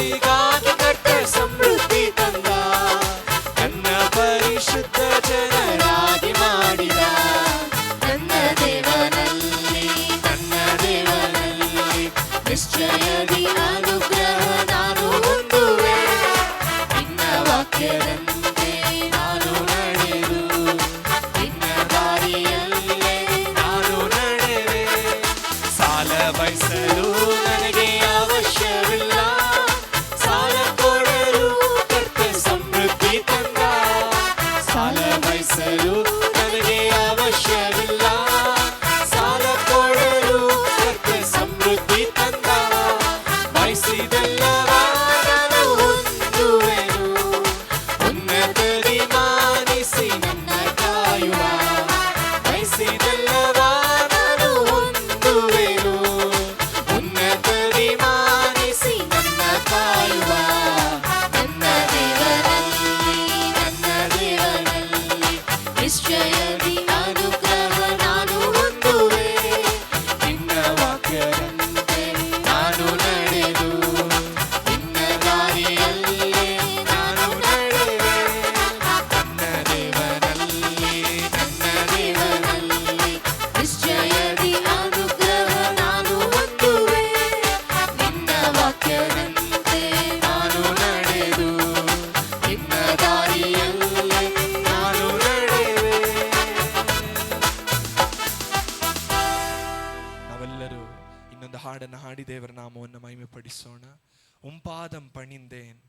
ನನಗಾಗಿ ಕಟ್ಟ ಸಮೃದ್ಧಿ ತಂದ, ನನ್ನ ಪರಿಶುದ್ಧ ಜನರಾಗಿ ಮಾಡಿದ. ನನ್ನ ದೇವನಲ್ಲಿ ನಿಶ್ಚಯದಿ ಅನುಗ್ರಹ ನಾನು ಹೊಂದುವೆ. ನಿನ್ನ ವಾಕ್ಯದಂತೆ ನಾನು ನಡೆದು ನಿನ್ನ ದಾರಿಯಲ್ಲೇ ನಾನು ನಡೆವೆ. ಸಾಲ ಬಯಸಲು ನನಗೆ ಅವಶ್ಯವಿಲ್ಲ, ಸಾಲ ಕೊಡಲು ಕರ್ತನ ಸಮೃದ್ಧಿ ತಂದ. ಸಾಲ ಬಯಸಲು ನನಗೆ ಅವಶ್ಯವಿಲ್ಲ, ಸಾಲ ಕೊಡಲು ಕರ್ತನ ಸಮೃದ್ಧಿ ತಂದ. ಬಯಸಿದೆಲ್ಲವ ನಾನು ಹೊಂದುವೆನು, ಉನ್ನತದಿ ಮಾನಿಸಿ ನನ್ನ ಕಾಯುವ. ಬಯಸಿದೆಲ್ಲವ ನಾನು ಹೊಂದುವೆನು, ಉನ್ನತದಿ ಮಾನಿಸಿ ನನ್ನ ಕಾಯುವ. ನನ್ನ ದೇವರಲ್ಲಿ ನಿಶ್ಚಯದಿ ಅನುಗ್ರಹ ನಾನು ಹೊಂದುವೆ. ನಿನ್ನ ವಾಕ್ಯದಂತೆ ನಾನು ನಡೆದು ನಿನ್ನ ದಾರಿಯಲ್ಲೇ ನಾನು ನಡೆವೆ. ನನ್ನ ದೇವರಲ್ಲಿ ನಿಶ್ಚಯದಿ ಅನುಗ್ರಹ ನಾನು ಹೊಂದುವೆ. ನಿನ್ನ ವಾಕ್ಯದಂತೆ ನಾನು ನಡೆದು ನಿನ್ನ ದಾರಿಯಲ್ಲೇ ನಾನು ನಡೆವೆ. ನಾವೆಲ್ಲರೂ ಇನ್ನೊಂದು ಹಾಡನ್ನು ಹಾಡಿ ದೇವರ ನಾಮವನ್ನು ಮಹಿಮೆಪಡಿಸೋಣ. ಉಂಪಾದಂ ಪಣಿಂದೇನ್